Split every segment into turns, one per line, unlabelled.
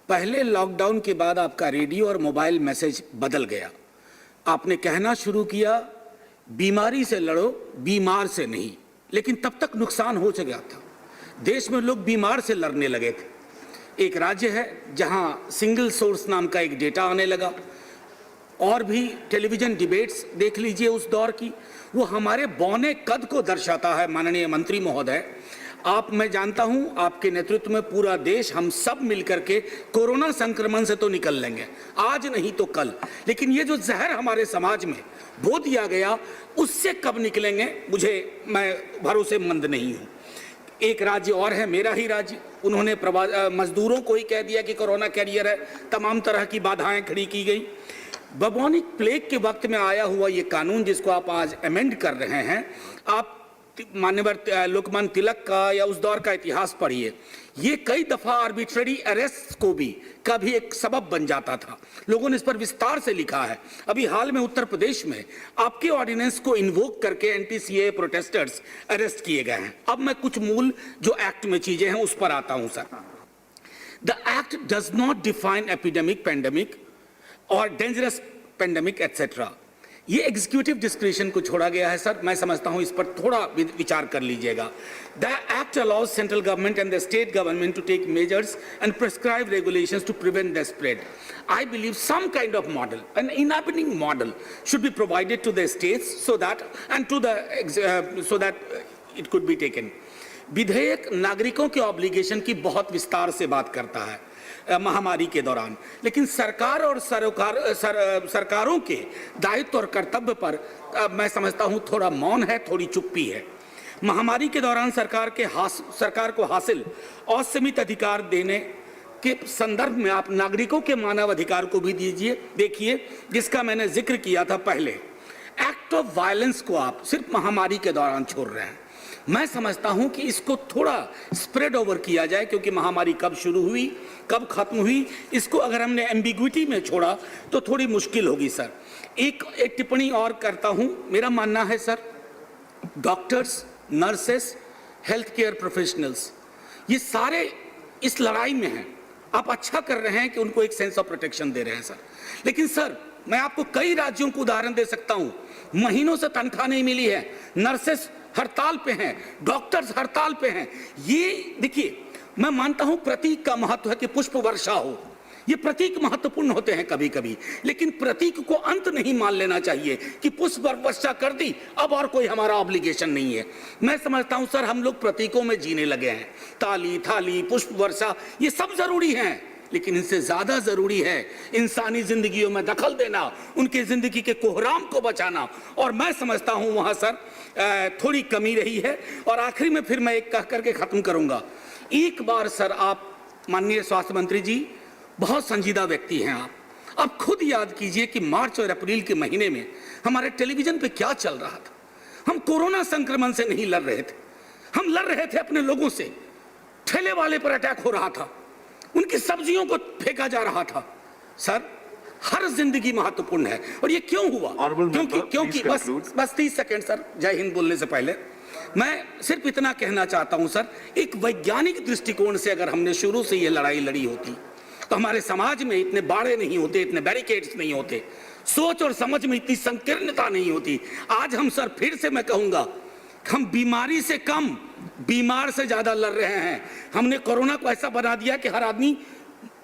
पहले लॉकडाउन के बाद आपका रेडियो और मोबाइल मैसेज बदल गया। आपने कहना शुरू किया, बीमारी से लड़ो, बीमार से नहीं। लेकिन तब तक नुकसान हो चुका था। देश में लोग बीमार से लड़ने लगे थे। एक राज्य है जहां सिंगल सोर्स नाम का एक डेटा आने लगा, और भी टेलीविजन डिबेट्स देख लीजिए उस दौर की, वो हमारे बौने कद को दर्शाता है। माननीय मंत्री महोदय, मैं जानता हूं आपके नेतृत्व में पूरा देश, हम सब मिलकर के कोरोना संक्रमण से तो निकल लेंगे, आज नहीं तो कल। लेकिन ये जो जहर हमारे समाज में बो दिया गया, उससे कब निकलेंगे मैं भरोसेमंद नहीं हूं। एक राज्य और है, मेरा ही राज्य, उन्होंने मजदूरों को ही कह दिया कि कोरोना कैरियर है, तमाम तरह की बाधाएं खड़ी की गई। बबोनिक प्लेग के वक्त में आया हुआ ये कानून जिसको आप आज अमेंड कर रहे हैं, आप माननीय लोकमान्य तिलक का या उस दौर का इतिहास पढ़िए। ये कई दफा आर्बिट्रेरी अरेस्ट को भी कभी एक सबब बन जाता था। लोगों ने इस पर विस्तार से लिखा है। अभी हाल में उत्तर प्रदेश में आपके ऑर्डिनेंस को इन्वोक करके एंटी सीए प्रोटेस्टर्स अरेस्ट किए गए हैं। अब मैं कुछ मूल जो एक्ट में चीजें हैं उस पर आता हूं sir. The act does not define epidemic, pandemic और डेंजरस पेंडेमिक एटसेट्रा। ये एग्जीक्यूटिव डिस्क्रिशन को छोड़ा गया है सर। मैं समझता हूं इस पर थोड़ा विचार कर लीजिएगा। The act allows central government and the state government to take measures and prescribe regulations to prevent the spread. I believe some kind of model, an enabling model, should be provided to the states so that it could be taken. विधेयक नागरिकों के obligation की बहुत विस्तार से बात करता है महामारी के दौरान, लेकिन सरकार और सरकारों के दायित्व और कर्तव्य पर मैं समझता हूं थोड़ा मौन है, थोड़ी चुप्पी है। महामारी के दौरान सरकार को हासिल असीमित अधिकार देने के संदर्भ में आप नागरिकों के मानव अधिकार को भी देखिए, जिसका मैंने जिक्र किया था पहले। एक्ट ऑफ वायलेंस को आप सिर्फ महामारी के दौरान छोड़ रहे हैं। मैं समझता हूं कि इसको थोड़ा स्प्रेड ओवर किया जाए, क्योंकि महामारी कब शुरू हुई, कब खत्म हुई, इसको अगर हमने एम्बिग्विटी में छोड़ा तो थोड़ी मुश्किल होगी सर। एक टिप्पणी और करता हूं। मेरा मानना है sir, doctors, nurses, health care professionals, ये सारे इस लड़ाई में हैं। आप अच्छा कर रहे हैं कि उनको एक सेंस ऑफ प्रोटेक्शन दे रहे हैं सर। लेकिन सर, मैं आपको कई राज्यों को उदाहरण दे सकता हूं, महीनों से तनख्वाह नहीं मिली है, नर्सेस हड़ताल पे हैं, डॉक्टर्स हड़ताल पे हैं। ये देखिए, मैं मानता हूं प्रतीक का महत्व है कि पुष्प वर्षा हो, ये प्रतीक महत्वपूर्ण होते हैं कभी कभी, लेकिन प्रतीक को अंत नहीं मान लेना चाहिए कि पुष्प वर्षा कर दी, अब और कोई हमारा ऑब्लिगेशन नहीं है। मैं समझता हूं सर, हम लोग प्रतीकों में जीने लगे हैं। ताली, थाली, पुष्प वर्षा, ये सब जरूरी हैं, लेकिन इनसे ज्यादा जरूरी है इंसानी जिंदगियों में दखल देना, उनके जिंदगी के कोहराम को बचाना। और मैं समझता हूं वहां सर थोड़ी कमी रही है। और आखिरी में फिर मैं एक कह करके खत्म करूंगा। एक बार सर, आप माननीय स्वास्थ्य मंत्री जी बहुत संजीदा व्यक्ति हैं, आप खुद याद कीजिए कि मार्च और अप्रैल के महीने में हमारे टेलीविजन पे क्या चल रहा था। हम कोरोना संक्रमण से नहीं लड़ रहे थे, हम लड़ रहे थे अपने लोगों से। ठेले वाले पर अटैक हो रहा था, उनकी सब्जियों को फेंका जा रहा था। सर, हर जिंदगी महत्वपूर्ण है। और ये क्यों हुआ? क्योंकि बस 30 सेकंड सर, जय हिंद बोलने से पहले मैं सिर्फ इतना कहना चाहता हूं सर, एक वैज्ञानिक दृष्टिकोण से अगर हमने शुरू से ये लड़ाई लड़ी होती तो हमारे समाज में इतने बाड़े नहीं होते, इतने बैरिकेड्स नहीं होते, सोच और समझ में इतनी संकीर्णता नहीं होती। आज हम सर, फिर से मैं कहूंगा, हम बीमारी से कम बीमार से ज्यादा लड़ रहे हैं। हमने कोरोना को ऐसा बना दिया कि हर आदमी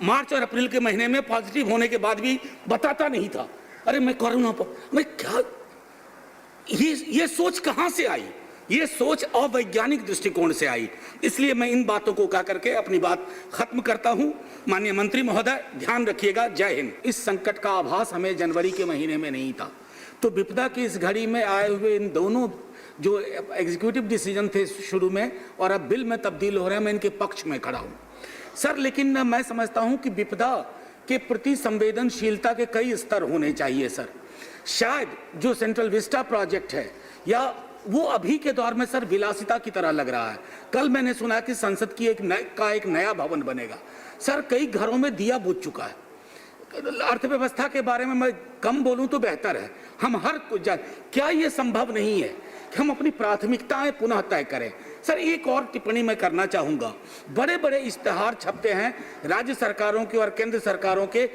मार्च और अप्रैल के महीने में पॉजिटिव होने के बाद भी बताता नहीं था, अरे मैं कोरोना पर, मैं क्या, ये सोच कहां से आई? ये सोच अवैज्ञानिक दृष्टिकोण से आई। इसलिए मैं इन बातों को कह करके अपनी बात खत्म करता हूं। माननीय मंत्री महोदय, ध्यान रखिएगा। जय हिंद। इस संकट का आभास हमें जनवरी के महीने में नहीं था, तो विपदा की इस घड़ी में आए हुए इन दोनों जो एग्जीक्यूटिव डिसीजन थे शुरू में और अब बिल में तब्दील हो रहे हैं, मैं इनके पक्ष में खड़ा हूं सर। लेकिन मैं समझता हूं कि विपदा के प्रति संवेदनशीलता के कई स्तर होने चाहिए सर। शायद जो सेंट्रल विस्टा प्रोजेक्ट है, या वो अभी के दौर में सर विलासिता की तरह लग रहा है। कल मैंने सुना कि संसद की एक नया भवन बनेगा सर। कई घरों में दिया बुझ चुका है। अर्थव्यवस्था के बारे में मैं कम बोलूं तो बेहतर है। हम हर कुछ क्या ये संभव नहीं है कि हम अपनी प्राथमिकताएं पुनः तय करें? सर एक और टिप्पणी मैं करना चाहूँगा, बड़े बड़े इश्तेहार छपते हैं राज्य सरकारों के और केंद्र सरकारों के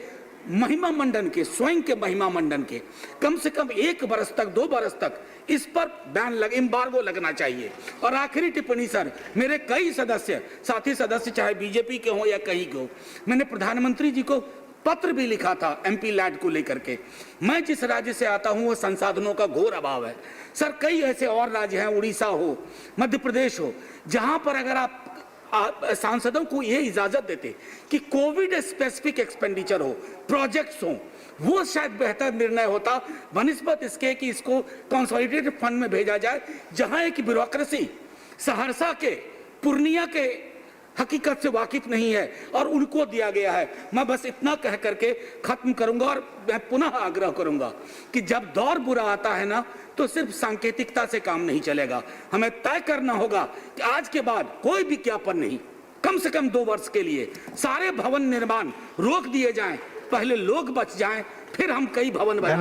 महिमा मंडन के, स्वयं के महिमा मंडन के, कम से कम 1 बरस तक 2 बरस तक इस पर एम्बार्गो लगना चाहिए। और आखिरी टिप्पणी सर, मेरे कई सदस्य, साथी सदस्य चाहे बीजेपी के हों या कहीं के हो, मैंने प्रधानमंत्री जी को पत्र भी लिखा था MP लैड को लेकर के। मैं जिस राज्य से आता हूं वो संसाधनों का घोर अभाव है सर। कई ऐसे और राज्य हैं, उड़ीसा हो, मध्य प्रदेश हो, जहां पर अगर आप सांसदों को ये इजाजत देते कि कोविड स्पेसिफिक एक्सपेंडिचर हो, प्रोजेक्ट्स हो, वो शायद बेहतर निर्णय होता बनिस्बत इसके कि इसको कंसोलिडेटेड फंड में भेजा जाए, जहां एक ब्यूरोक्रेसी सहरसा के, पूर्णिया के हकीकत से वाकिफ नहीं है और उनको दिया गया है। मैं बस इतना कह करके खत्म करूंगा और मैं पुनः आग्रह करूंगा कि जब दौर बुरा आता है ना, तो सिर्फ सांकेतिकता से काम नहीं चलेगा। हमें तय करना होगा कि आज के बाद कोई विज्ञापन नहीं, कम से कम 2 वर्ष के लिए सारे भवन निर्माण रोक दिए जाएं, पहले लोग बच जाएं, फिर हम कई भवन बनाएं।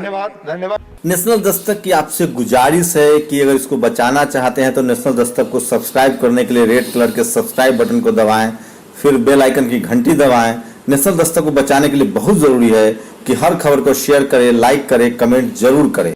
धन्यवाद। नेशनल दस्तक की आपसे गुजारिश है कि अगर इसको बचाना चाहते हैं तो नेशनल दस्तक को सब्सक्राइब करने के लिए रेड कलर के सब्सक्राइब बटन को दबाएं, फिर बेल आइकन की घंटी दबाएं। नेशनल दस्तक को बचाने के लिए बहुत जरूरी है कि हर खबर को शेयर करें, लाइक करें, कमेंट जरूर करें।